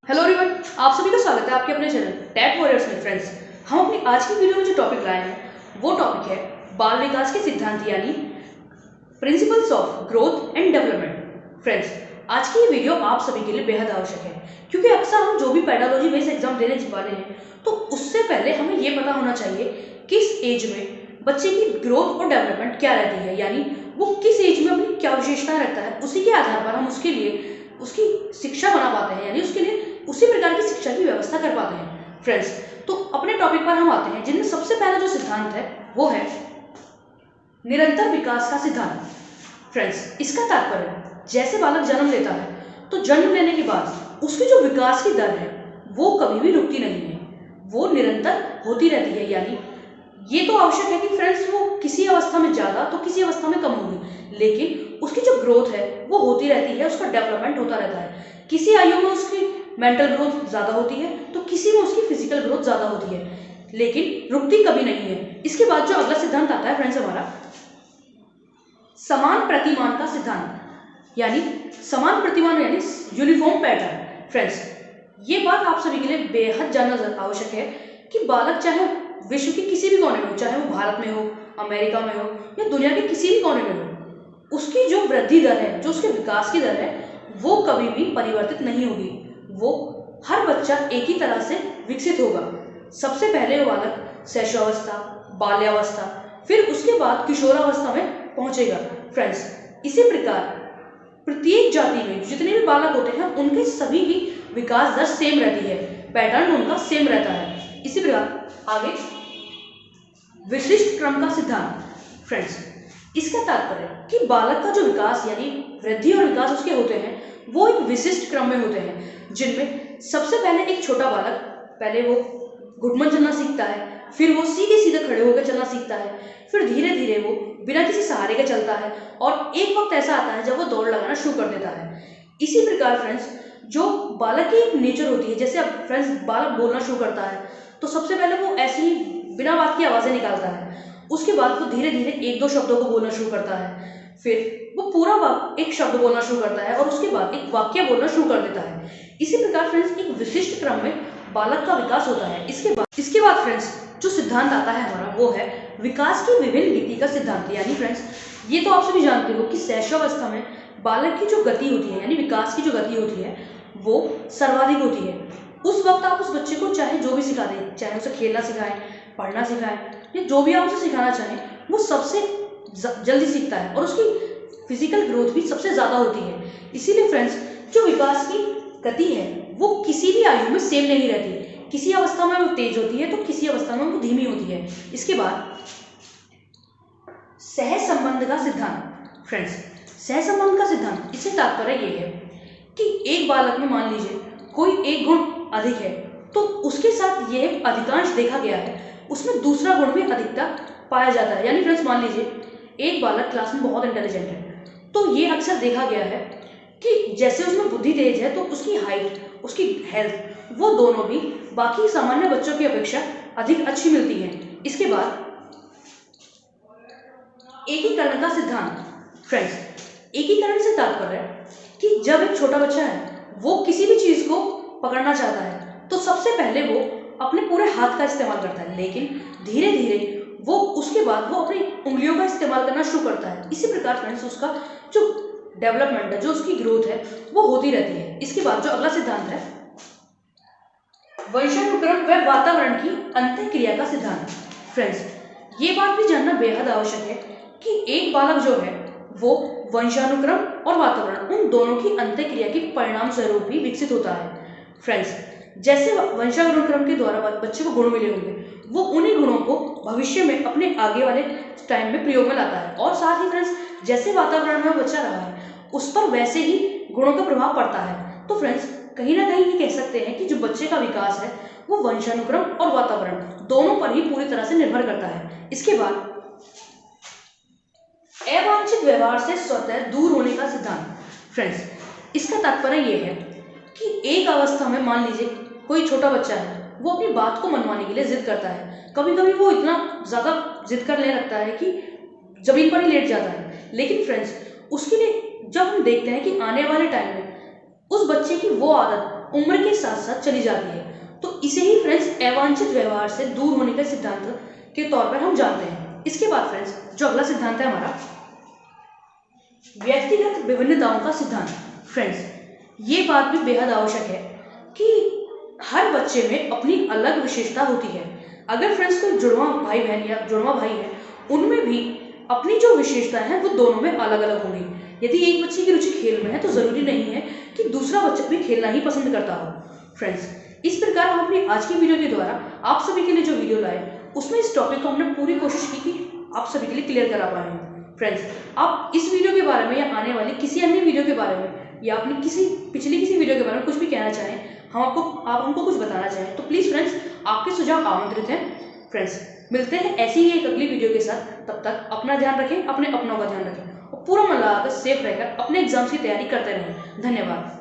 Hello everyone, आप सभी का स्वागत है आपके अपने चैनल टेक वॉरियर्स में। फ्रेंड्स, हम अपनी आज की वीडियो में जो टॉपिक लाए हैं वो टॉपिक है बाल विकास के सिद्धांत यानी principles of growth and development. Friends, आज की ये वीडियो आप सभी के लिए बेहद आवश्यक है क्योंकि अक्सर हम जो भी पेडागोजी बेस्ड एग्जाम देने वाले हैं तो उससे पहले हमें ये पता होना चाहिए किस एज में बच्चे की ग्रोथ और डेवलपमेंट क्या रहती है, यानी वो किस एज में अपनी क्या विशेषताएं रखता है। उसी के आधार पर हम उसके लिए उसकी शिक्षा बना पाते हैं, यानी उसके लिए उसी प्रकार की शिक्षा की व्यवस्था कर पाते हैं। फ्रेंड्स, तो अपने टॉपिक पर हम आते हैं जिनमें सबसे पहला जो सिद्धांत है वो है निरंतर विकास का सिद्धांत। फ्रेंड्स, इसका तात्पर्य जैसे बालक जन्म लेता है तो जन्म लेने के बाद उसकी जो विकास की दर है वो कभी भी रुकती नहीं है, वो निरंतर होती रहती है। यानी ये तो आवश्यक है कि फ्रेंड्स वो किसी अवस्था में ज़्यादा तो किसी अवस्था में कम होगी, लेकिन उसकी जो ग्रोथ है वो होती रहती है, उसका डेवलपमेंट होता रहता है। किसी आयु में उसकी मेंटल ग्रोथ ज़्यादा होती है तो किसी में उसकी फिजिकल ग्रोथ ज़्यादा होती है, लेकिन रुकती कभी नहीं है। इसके बाद जो अगला सिद्धांत आता है फ्रेंड्स हमारा समान प्रतिमान का सिद्धांत, यानी समान प्रतिमान यानी यूनिफॉर्म पैटर्न। फ्रेंड्स, ये बात आप सभी के लिए बेहद जानना आवश्यक है कि बालक चाहे विश्व के किसी भी कोने में हो, चाहे वो भारत में हो, अमेरिका में हो या दुनिया के किसी भी कोने में हो, उसकी जो वृद्धि दर है, जो उसके विकास की दर है वो कभी भी परिवर्तित नहीं होगी। वो हर बच्चा एक ही तरह से विकसित होगा। सबसे पहले वो बालक शैशवावस्था, बाल्यावस्था, फिर उसके बाद किशोरावस्था में पहुंचेगा। फ्रेंड्स, इसी प्रकार प्रत्येक जाति में जितने भी बालक होते हैं उनके सभी की विकास दर सेम रहती है, पैटर्न उनका सेम रहता है। इसी प्रकार आगे विशिष्ट क्रम का सिद्धांत। फ्रेंड्स, इसका तात्पर्य कि बालक का जो विकास यानी वृद्धि और विकास उसके होते हैं वो एक विशिष्ट क्रम में होते हैं, जिनमें सबसे पहले एक छोटा बालक पहले वो घुटमन चलना सीखता है, फिर वो सीधे सीधे खड़े होकर चलना सीखता है, फिर धीरे धीरे वो बिना किसी सहारे के चलता है और एक वक्त ऐसा आता है जब वो दौड़ लगाना शुरू कर देता है। इसी प्रकार फ्रेंड्स, जो बालक की एक नेचर होती है, जैसे अब फ्रेंड्स बालक बोलना शुरू करता है तो सबसे पहले वो ऐसे ही बिना बात की आवाज़ें निकालता है, उसके बाद वो धीरे धीरे एक दो शब्दों को बोलना शुरू करता है, फिर वो पूरा एक शब्द बोलना शुरू करता है और उसके बाद एक वाक्य बोलना शुरू कर देता है। इसी प्रकार फ्रेंड्स एक विशिष्ट क्रम में बालक का विकास होता है। इसके बाद फ्रेंड्स जो सिद्धांत आता है हमारा वो है विकास की विभिन्न गति का सिद्धांत। यानी फ्रेंड्स ये तो आप सभी जानते हो कि शैशवावस्था में बालक की जो गति होती है यानी विकास की जो गति होती है वो सर्वाधिक होती है। उस वक्त आप उस बच्चे को चाहे जो भी सिखा दें, चाहे उसे खेलना सिखाएं, पढ़ना सिखाएं या जो भी आप उसे सिखाना चाहें, वो सबसे जल्दी सीखता है और उसकी फिजिकल ग्रोथ भी सबसे ज़्यादा होती है। इसीलिए फ्रेंड्स जो विकास की गति है वो किसी भी आयु में सेम नहीं रहती, किसी अवस्था में वो तेज होती है तो किसी अवस्था में वो धीमी होती है। इसके बाद सहसंबंध का सिद्धांत। फ्रेंड्स, सहसंबंध का सिद्धांत इससे तात्पर्य ये है कि एक बालक में मान लीजिए कोई एक गुण अधिक है तो उसके साथ ये अधिकांश देखा गया है उसमें दूसरा गुण भी अधिकता पाया जाता है। यानी फ्रेंड्स मान लीजिए एक बालक क्लास में बहुत इंटेलिजेंट है तो ये अक्सर देखा गया है कि जैसे उसमें बुद्धि तेज है तो उसकी हाइट, उसकी हेल्थ, वो दोनों भी बाकी सामान्य बच्चों की अपेक्षा अधिक अच्छी मिलती है। इसके बाद एकीकरण का सिद्धांत। फ्रेंड्स, एकीकरण से तात्पर्य कि जब एक छोटा बच्चा है वो किसी भी चीज को पकड़ना चाहता है तो सबसे पहले वो अपने पूरे हाथ का इस्तेमाल करता है, लेकिन धीरे धीरे वो उसके बाद वो अपनी उंगलियों का इस्तेमाल करना शुरू करता है। इसी प्रकार फ्रेंड्स उसका जो डेवलपमेंट है, जो उसकी ग्रोथ है वो होती रहती है। इसके बाद जो अगला सिद्धांत है वंशानुक्रम व वातावरण की अंतःक्रिया का सिद्धांत। फ्रेंड्स, ये बात भी जानना बेहद आवश्यक है कि एक बालक जो है वो वंशानुक्रम और वातावरण उन दोनों की अंतःक्रिया के परिणाम स्वरूप भी विकसित होता है। फ्रेंड्स, जैसे वंशानुक्रम के द्वारा बच्चे को गुण मिले होंगे वो उन्हीं गुणों को भविष्य में अपने आगे वाले टाइम में प्रयोग में लाता है और साथ ही फ्रेंड्स जैसे वातावरण में बच्चा रहा है उस पर वैसे ही गुणों का प्रभाव पड़ता है। तो फ्रेंड्स कहीं ना कहीं ये कह सकते हैं कि जो बच्चे का विकास है वो वंशानुक्रम और वातावरण दोनों पर ही पूरी तरह से निर्भर करता है। इसके बाद अवांछित व्यवहार से स्वतः दूर होने का सिद्धांत। फ्रेंड्स, इसका तात्पर्य यह है कि एक अवस्था में मान लीजिए कोई छोटा बच्चा है वो अपनी बात को मनवाने के लिए जिद करता है, कभी कभी वो इतना ज़्यादा जिद करने लगता है कि जमीन पर ही लेट जाता है। लेकिन फ्रेंड्स उसके लिए जब हम देखते हैं कि आने वाले टाइम में उस बच्चे की वो आदत उम्र के साथ साथ चली जाती है। तो इसे ही फ्रेंड्स अवांछित व्यवहार से दूर होने का सिद्धांत के तौर पर हम जानते हैं। इसके बाद फ्रेंड्स जो अगला सिद्धांत है हमारा व्यक्तिगत विभिन्नताओं का सिद्धांत। फ्रेंड्स ये बात भी बेहद आवश्यक है कि हर बच्चे में अपनी अलग विशेषता होती है। अगर फ्रेंड्स कोई जुड़वा भाई बहन या जुड़वा भाई है, उनमें भी अपनी जो विशेषता है वो दोनों में अलग अलग होंगी। यदि एक बच्चे की रुचि खेल में है तो ज़रूरी नहीं है कि दूसरा बच्चा भी खेलना ही पसंद करता हो। फ्रेंड्स इस प्रकार हम अपनी आज की वीडियो के द्वारा आप सभी के लिए जो वीडियो लाए उसमें इस टॉपिक को हमने पूरी कोशिश की कि आप सभी के लिए क्लियर करा पाए हैं। फ्रेंड्स आप इस वीडियो के बारे में या आने वाली किसी अन्य वीडियो के बारे में या अपनी पिछली किसी वीडियो के बारे में कुछ भी कहना चाहें, आप हमको कुछ बताना चाहें तो प्लीज़ फ्रेंड्स आपके सुझाव आमंत्रित हैं। फ्रेंड्स मिलते हैं ऐसी ही एक अगली वीडियो के साथ। तब तक अपना ध्यान रखें, अपने अपनों का ध्यान रखें और पूरा मन लगाकर सेफ रहकर अपने एग्जाम्स की तैयारी करते रहें। धन्यवाद।